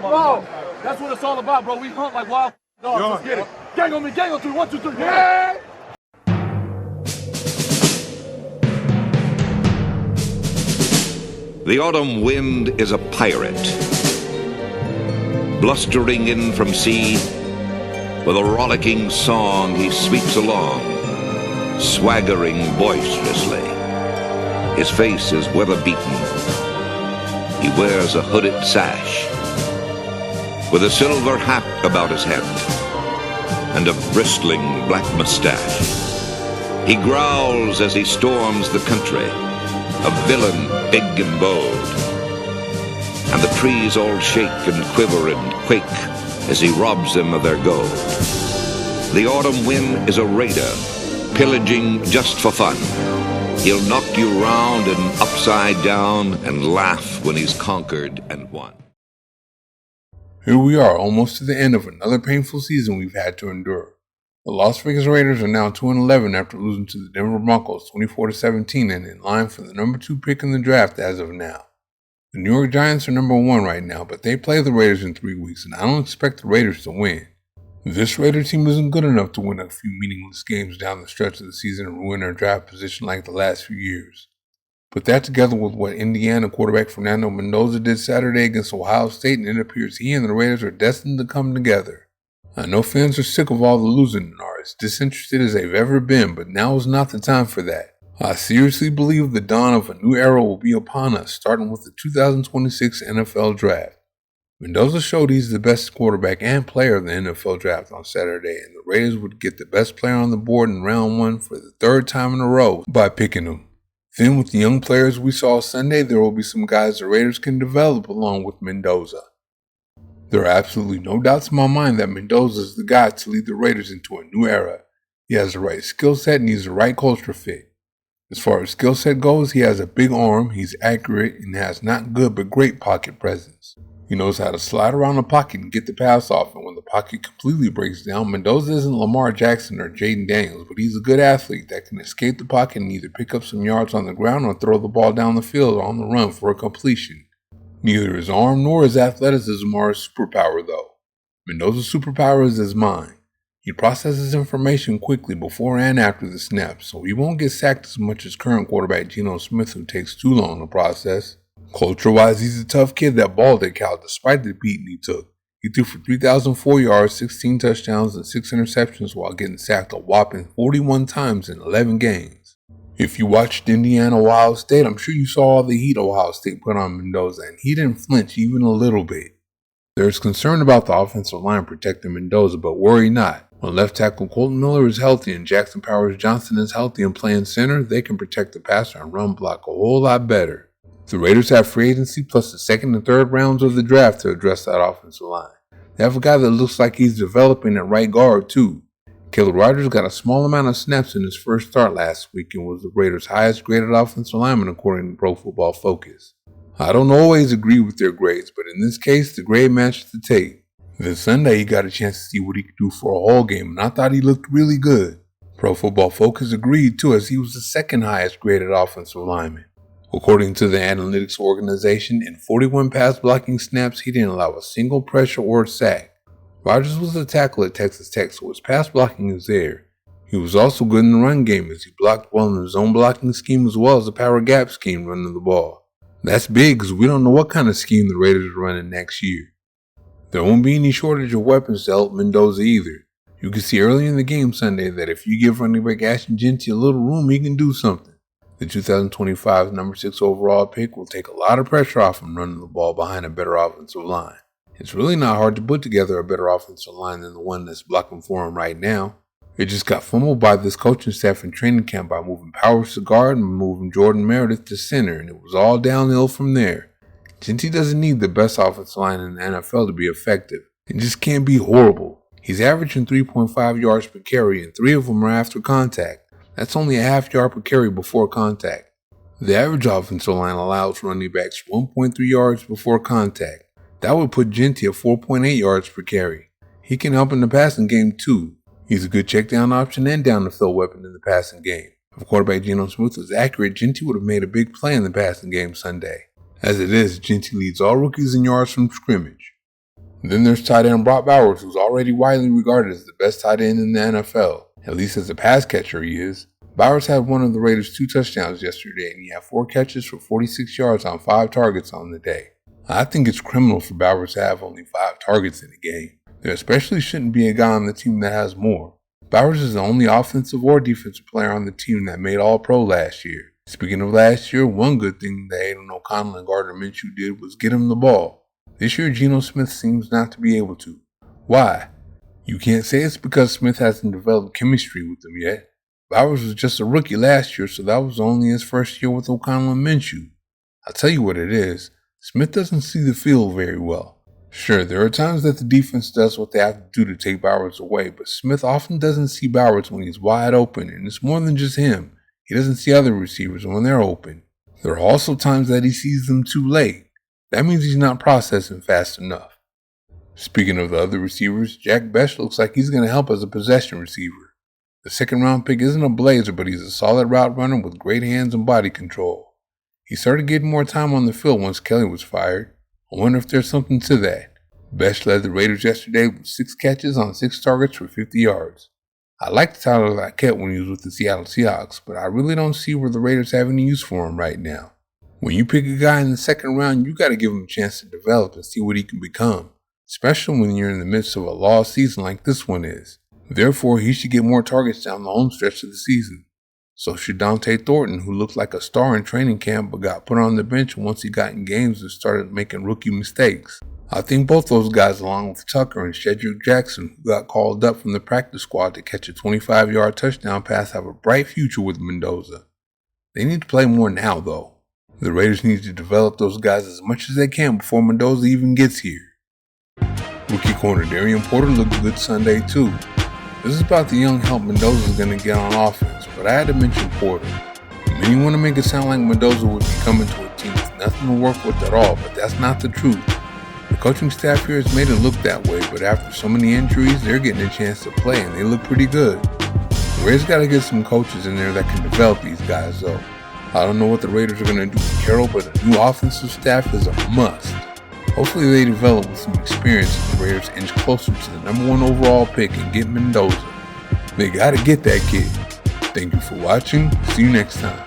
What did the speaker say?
Bro, that's what it's all about, bro. We hunt like wild dogs. Let's get it. Gang on me, gang on 3. 1, 2, 3. Yeah! The autumn wind is a pirate, blustering in from sea. With a rollicking song he sweeps along, swaggering boisterously. His face is weather-beaten. He wears a hooded sash, with a silver hat about his head, and a bristling black mustache. He growls as he storms the country, a villain big and bold. And the trees all shake and quiver and quake as he robs them of their gold. The autumn wind is a raider, pillaging just for fun. He'll knock you round and upside down and laugh when he's conquered and won. Here we are, almost to the end of another painful season we've had to endure. The Las Vegas Raiders are now 2-11 after losing to the Denver Broncos 24-17 and in line for the number 2 pick in the draft as of now. The New York Giants are number 1 right now, but they play the Raiders in 3 weeks, and I don't expect the Raiders to win. This Raider team isn't good enough to win a few meaningless games down the stretch of the season and ruin their draft position like the last few years. Put that together with what Indiana quarterback Fernando Mendoza did Saturday against Ohio State, and it appears he and the Raiders are destined to come together. I know fans are sick of all the losing and are as disinterested as they've ever been, but now is not the time for that. I seriously believe the dawn of a new era will be upon us, starting with the 2026 NFL Draft. Mendoza showed he's the best quarterback and player of the NFL Draft on Saturday, and the Raiders would get the best player on the board in round 1 for the 3rd time in a row by picking him. Then with the young players we saw Sunday, there will be some guys the Raiders can develop along with Mendoza. There are absolutely no doubts in my mind that Mendoza is the guy to lead the Raiders into a new era. He has the right skill set and he's the right culture fit. As far as skill set goes, he has a big arm, he's accurate, and has not good but great pocket presence. He knows how to slide around the pocket and get the pass off, and when the pocket completely breaks down, Mendoza isn't Lamar Jackson or Jaden Daniels, but he's a good athlete that can escape the pocket and either pick up some yards on the ground or throw the ball down the field on the run for a completion. Neither his arm nor his athleticism are his superpower though. Mendoza's superpower is his mind. He processes information quickly before and after the snap, so he won't get sacked as much as current quarterback Geno Smith, who takes too long to process. Culture-wise, he's a tough kid that balled at Cal despite the beating he took. He threw for 3,004 yards, 16 touchdowns, and 6 interceptions while getting sacked a whopping 41 times in 11 games. If you watched Indiana-Ohio State, I'm sure you saw all the heat Ohio State put on Mendoza, and he didn't flinch even a little bit. There's concern about the offensive line protecting Mendoza, but worry not. When left tackle Colton Miller is healthy and Jackson Powers Johnson is healthy and playing center, they can protect the passer and run block a whole lot better. The Raiders have free agency plus the 2nd and 3rd rounds of the draft to address that offensive line. They have a guy that looks like he's developing at right guard too. Caleb Rogers got a small amount of snaps in his first start last week and was the Raiders' highest graded offensive lineman according to Pro Football Focus. I don't always agree with their grades, but in this case, the grade matched the tape. This Sunday, he got a chance to see what he could do for a whole game, and I thought he looked really good. Pro Football Focus agreed too, as he was the 2nd highest graded offensive lineman. According to the analytics organization, in 41 pass blocking snaps, he didn't allow a single pressure or sack. Rogers was a tackle at Texas Tech, so his pass blocking is there. He was also good in the run game as he blocked well in the zone blocking scheme as well as the power gap scheme running the ball. That's big because we don't know what kind of scheme the Raiders are running next year. There won't be any shortage of weapons to help Mendoza either. You can see early in the game Sunday that if you give running back Ashton Jeanty a little room, he can do something. The 2025 number 6 overall pick will take a lot of pressure off him running the ball behind a better offensive line. It's really not hard to put together a better offensive line than the one that's blocking for him right now. It just got fumbled by this coaching staff in training camp by moving Powers to guard and moving Jordan Meredith to center, and it was all downhill from there. Jeanty doesn't need the best offensive line in the NFL to be effective. It just can't be horrible. He's averaging 3.5 yards per carry, and 3 of them are after contact. That's only a half yard per carry before contact. The average offensive line allows running backs 1.3 yards before contact. That would put Jeanty at 4.8 yards per carry. He can help in the passing game too. He's a good check down option and down the field weapon in the passing game. If quarterback Geno Smith was accurate, Jeanty would have made a big play in the passing game Sunday. As it is, Jeanty leads all rookies in yards from scrimmage. Then there's tight end Brock Bowers, who's already widely regarded as the best tight end in the NFL. At least as a pass catcher he is. Bowers had one of the Raiders' 2 touchdowns yesterday, and he had 4 catches for 46 yards on 5 targets on the day. I think it's criminal for Bowers to have only 5 targets in a game. There especially shouldn't be a guy on the team that has more. Bowers is the only offensive or defensive player on the team that made All-Pro last year. Speaking of last year, one good thing that Aiden O'Connell and Gardner Minshew did was get him the ball. This year, Geno Smith seems not to be able to. Why? You can't say it's because Smith hasn't developed chemistry with them yet. Bowers was just a rookie last year, so that was only his first year with O'Connell and Minshew. I'll tell you what it is. Smith doesn't see the field very well. Sure, there are times that the defense does what they have to do to take Bowers away, but Smith often doesn't see Bowers when he's wide open, and it's more than just him. He doesn't see other receivers when they're open. There are also times that he sees them too late. That means he's not processing fast enough. Speaking of the other receivers, Jack Bech looks like he's going to help as a possession receiver. The 2nd round pick isn't a blazer, but he's a solid route runner with great hands and body control. He started getting more time on the field once Kelly was fired. I wonder if there's something to that. Bech led the Raiders yesterday with 6 catches on 6 targets for 50 yards. I liked Tyler Lockett when he was with the Seattle Seahawks, but I really don't see where the Raiders have any use for him right now. When you pick a guy in the 2nd round, you got to give him a chance to develop and see what he can become, especially when you're in the midst of a lost season like this one is. Therefore, he should get more targets down the home stretch of the season. So should Dante Thornton, who looked like a star in training camp but got put on the bench once he got in games and started making rookie mistakes. I think both those guys, along with Tucker and Shedrick Jackson, who got called up from the practice squad to catch a 25-yard touchdown pass, have a bright future with Mendoza. They need to play more now, though. The Raiders need to develop those guys as much as they can before Mendoza even gets here. Rookie corner Darian Porter looked good Sunday, too. This is about the young help Mendoza is going to get on offense, but I had to mention Porter. Many want to make it sound like Mendoza would be coming to a team with nothing to work with at all, but that's not the truth. The coaching staff here has made it look that way, but after so many injuries, they're getting a chance to play, and they look pretty good. The Raiders got to get some coaches in there that can develop these guys, though. I don't know what the Raiders are going to do with Carroll, but a new offensive staff is a must. Hopefully they develop with some experience and the Raiders inch closer to the number 1 overall pick and get Mendoza. They got to get that kid. Thank you for watching. See you next time.